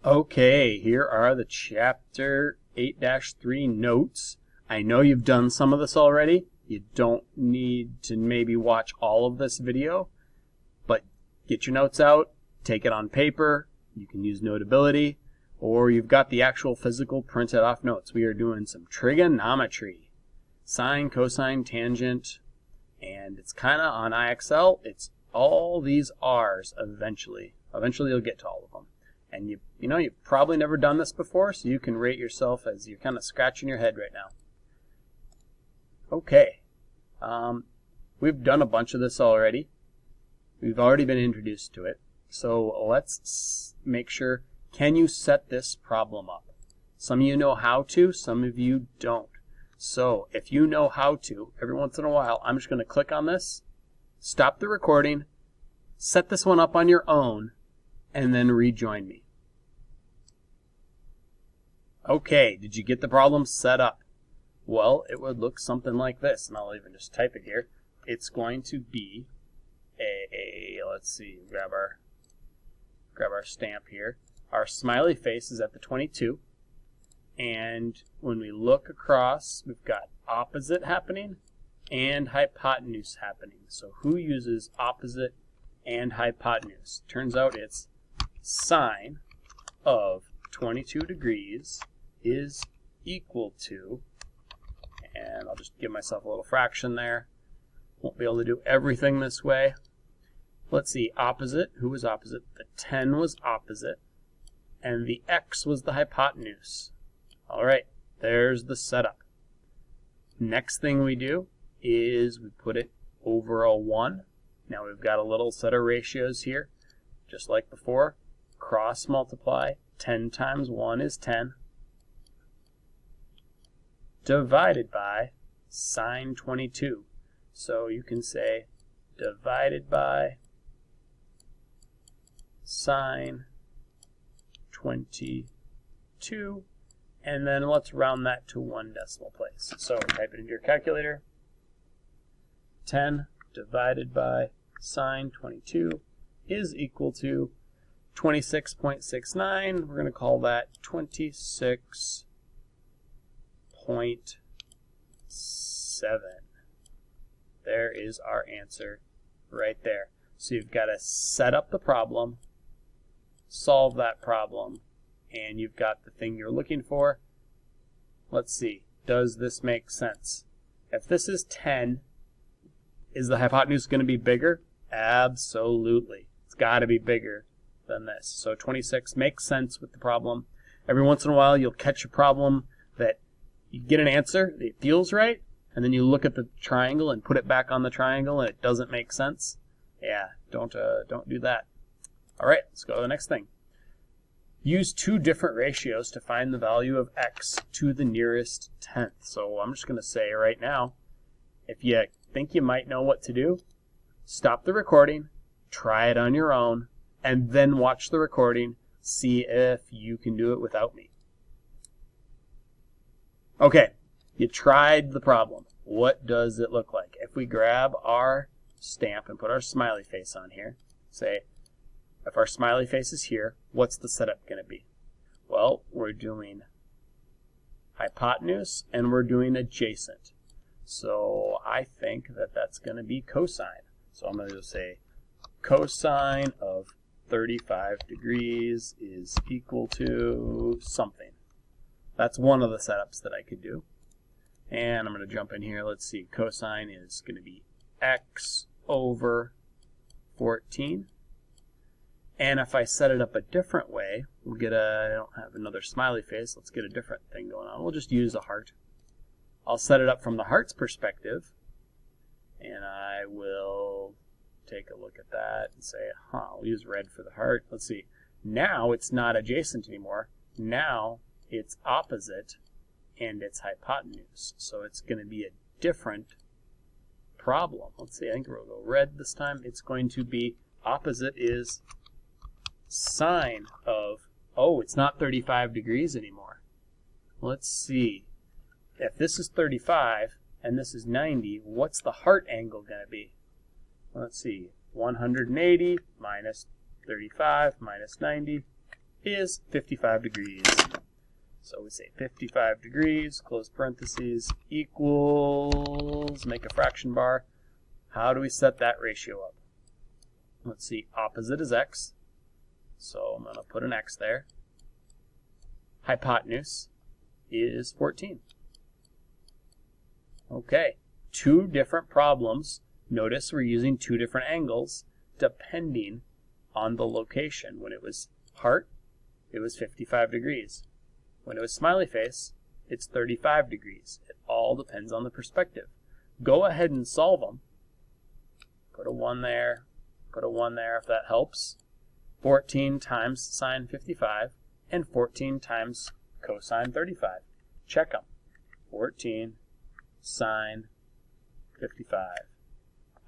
Okay, here are the Chapter 8-3 notes. I know you've done some of this already. You don't need to maybe watch all of this video, but get your notes out, take it on paper. You can use Notability, or you've got the actual physical printed off notes. We are doing some trigonometry, sine, cosine, tangent, and it's kind of on IXL. It's all these R's eventually. Eventually you'll get to all of them. And you've probably never done this before, so you can rate yourself as you're kind of scratching your head right now. Okay. We've done a bunch of this already. We've already been introduced to it. So let's make sure, can you set this problem up? Some of you know how to, some of you don't. So if you know how to, every once in a while, I'm just going to click on this, stop the recording, set this one up on your own, and then rejoin me. Okay, did you get the problem set up? Well, it would look something like this, and I'll even just type it here. It's going to be let's see, grab our stamp here. Our smiley face is at the 22, and when we look across, we've got opposite happening and hypotenuse happening. So who uses opposite and hypotenuse? Turns out it's sine of 22 degrees is equal to, and I'll just give myself a little fraction there. Won't be able to do everything this way. Let's see, opposite. Who was opposite? The 10 was opposite, and the x was the hypotenuse. All right, there's the setup. Next thing we do is we put it over a 1. Now we've got a little set of ratios here, just like before. Cross multiply. 10 times 1 is 10. Divided by sine 22. So you can say divided by sine 22, and then let's round that to 1 decimal place. So type it into your calculator. 10 divided by sine 22 is equal to 26.69. We're going to call that 26.7. There is our answer right there. So you've got to set up the problem, solve that problem, and you've got the thing you're looking for. Let's see, does this make sense? If this is 10, is the hypotenuse going to be bigger? Absolutely. It's got to be bigger than this. So 26 makes sense with the problem. Every once in a while you'll catch a problem that you get an answer, it feels right, and then you look at the triangle and put it back on the triangle and it doesn't make sense. Yeah, don't do that. All right, let's go to the next thing. Use two different ratios to find the value of x to the nearest tenth. So I'm just going to say right now, if you think you might know what to do, stop the recording, try it on your own, and then watch the recording, see if you can do it without me. Okay, you tried the problem. What does it look like? If we grab our stamp and put our smiley face on here, say, if our smiley face is here, what's the setup going to be? Well, we're doing hypotenuse and we're doing adjacent. So I think that that's going to be cosine. So I'm going to say cosine of 35 degrees is equal to something. That's one of the setups that I could do. And I'm going to jump in here. Let's see, cosine is going to be x over 14. And if I set it up a different way, we'll get I don't have another smiley face, let's get a different thing going on. We'll just use a heart. I'll set it up from the heart's perspective, and I will take a look at that and say, I'll use red for the heart. Let's see, now it's not adjacent anymore. Now it's opposite, and it's hypotenuse. So it's going to be a different problem. Let's see, I think we'll go red this time. It's going to be opposite is sine of, it's not 35 degrees anymore. Let's see. If this is 35 and this is 90, what's the heart angle going to be? Let's see. 180 minus 35 minus 90. is 55 degrees. So we say 55 degrees, close parentheses, equals, make a fraction bar. How do we set that ratio up? Let's see, opposite is x, so I'm going to put an x there. Hypotenuse is 14. Okay, two different problems. Notice we're using two different angles depending on the location. When it was heart, it was 55 degrees. When it was smiley face, it's 35 degrees. It all depends on the perspective. Go ahead and solve them. Put a 1 there, put a 1 there if that helps. 14 times sine 55 and 14 times cosine 35. Check them. 14 sine 55.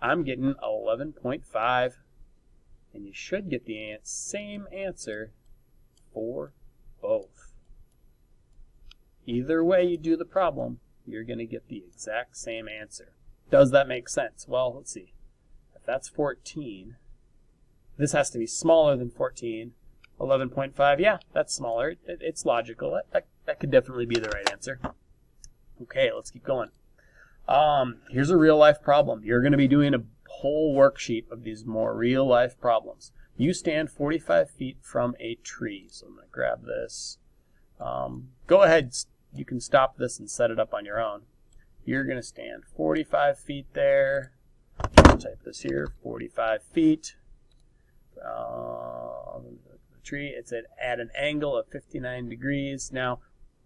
I'm getting 11.5, and you should get the same answer for both. Either way you do the problem, you're going to get the exact same answer. Does that make sense? Well, let's see. If that's 14, this has to be smaller than 14. 11.5, yeah, that's smaller. It's logical. That could definitely be the right answer. Okay, let's keep going. Here's a real-life problem. You're going to be doing a whole worksheet of these more real-life problems. You stand 45 feet from a tree. So I'm going to grab this. Go ahead. You can stop this and set it up on your own. You're going to stand 45 feet there. I'll type this here, 45 feet. The tree, it's at an angle of 59 degrees. Now,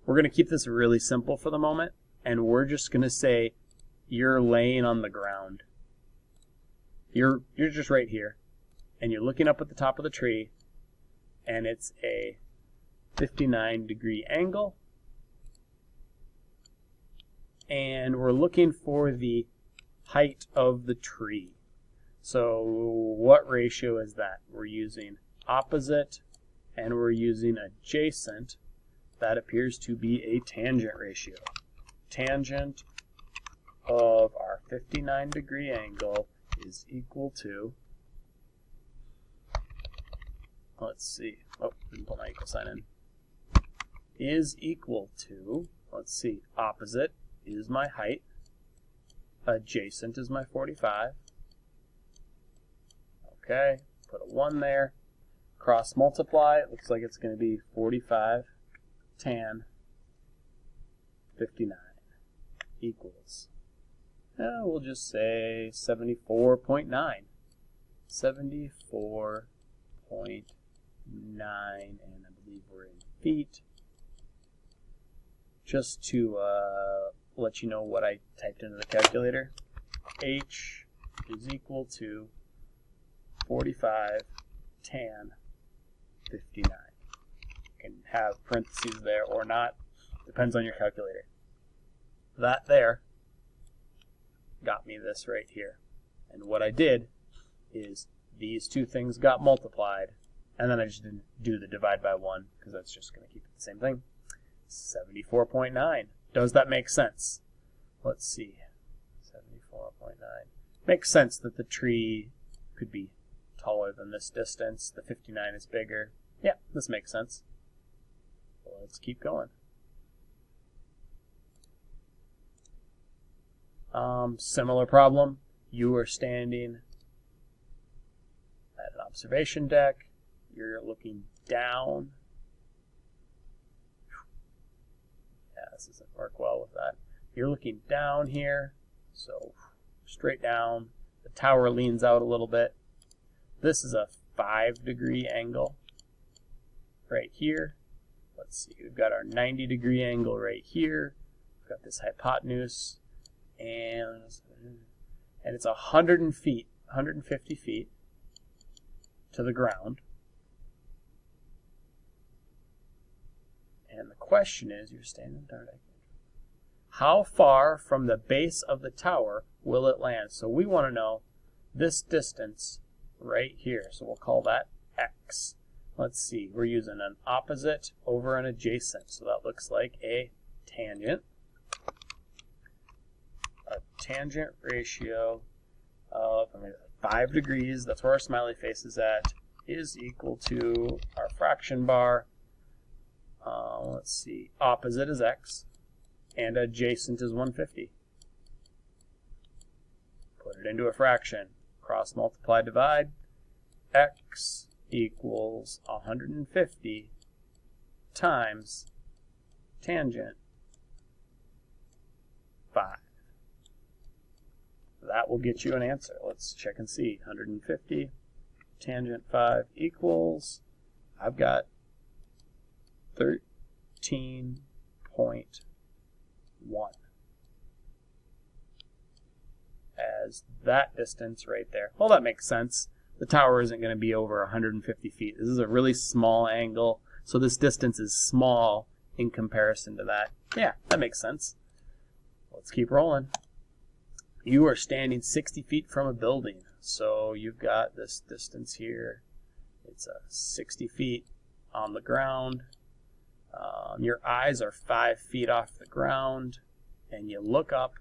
we're going to keep this really simple for the moment, and we're just going to say you're laying on the ground. You're just right here, and you're looking up at the top of the tree, and it's a 59 degree angle, and we're looking for the height of the tree. So what ratio is that? We're using opposite and we're using adjacent. That appears to be a tangent ratio. Tangent of our 59 degree angle is equal to, let's see, oh, didn't put my equal sign in, is equal to, let's see, opposite is my height, adjacent is my 45. Okay, put a 1 there. Cross multiply, it looks like it's going to be 45 tan 59 equals, we'll just say 74.9. 74.9, and I believe we're in feet. Just to let you know what I typed into the calculator, H is equal to 45 tan 59. You can have parentheses there or not, depends on your calculator. That there got me this right here. And what I did is these two things got multiplied, and then I just didn't do the divide by 1 because that's just going to keep it the same thing. 74.9. Does that make sense? Let's see. 74.9. Makes sense that the tree could be taller than this distance. The 59 is bigger. Yeah, this makes sense. Well, let's keep going. Similar problem. You are standing at an observation deck. You're looking down. Yeah, this doesn't work well with that. You're looking down here, so straight down. The tower leans out a little bit. This is a 5 degree angle right here. Let's see, we've got our 90 degree angle right here. We've got this hypotenuse, and it's 150 feet to the ground. And the question is, you're standing there, how far from the base of the tower will it land? So we want to know this distance right here. So we'll call that x. Let's see, we're using an opposite over an adjacent. So that looks like a tangent. A tangent ratio of 5 degrees, that's where our smiley face is at, is equal to our fraction bar. Let's see, opposite is x, and adjacent is 150. Put it into a fraction. Cross multiply, divide. X equals 150 times tangent 5. That will get you an answer. Let's check and see. 150 tangent 5 equals, I've got 13.1. As that distance right there. Well, that makes sense. The tower isn't going to be over 150 feet. This is a really small angle, so this distance is small in comparison to that. Yeah, that makes sense. Let's keep rolling. You are standing 60 feet from a building, so you've got this distance here. It's 60 feet on the ground. Your eyes are 5 feet off the ground, and you look up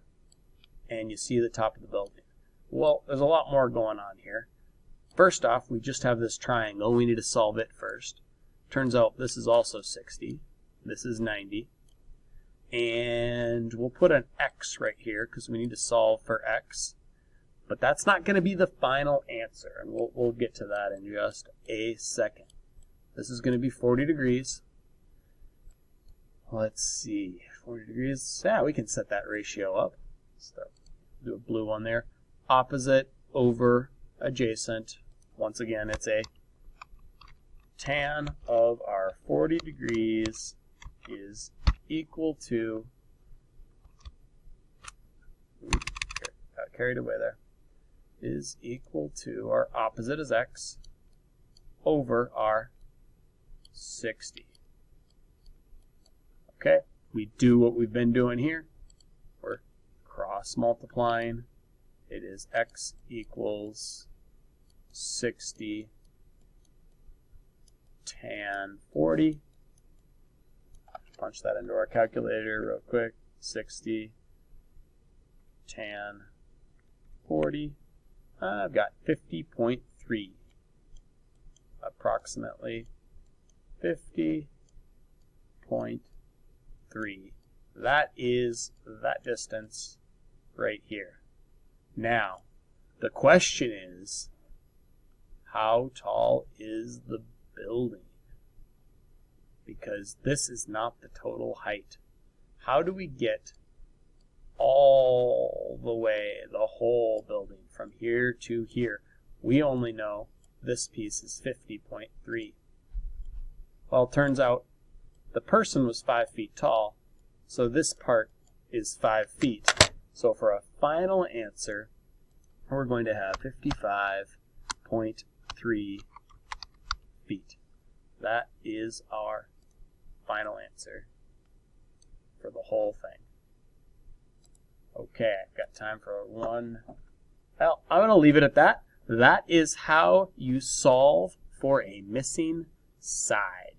and you see the top of the building. Well, there's a lot more going on here. First off, we just have this triangle. We need to solve it first. Turns out this is also 60. This is 90. And we'll put an x right here because we need to solve for x. But that's not going to be the final answer, and we'll get to that in just a second. This is going to be 40 degrees. Let's see, 40 degrees. Yeah, we can set that ratio up. Do a blue one there. Opposite over adjacent. Once again, it's a tan of our 40 degrees is equal to, got carried away there, is equal to, our opposite is x, over our 60. Okay, we do what we've been doing here. We're cross multiplying. It is x equals 60 tan 40. Punch that into our calculator real quick. 60 tan 40. I've got 50.3. Approximately 50.3. That is that distance right here. Now, the question is, how tall is the building? Because this is not the total height. How do we get all the way, the whole building, from here to here? We only know this piece is 50.3. Well, it turns out the person was 5 feet tall, so this part is 5 feet. So for a final answer, we're going to have 55.3 feet. That is our final answer for the whole thing. Okay, I've got time for one. Well, I'm going to leave it at that. That is how you solve for a missing side.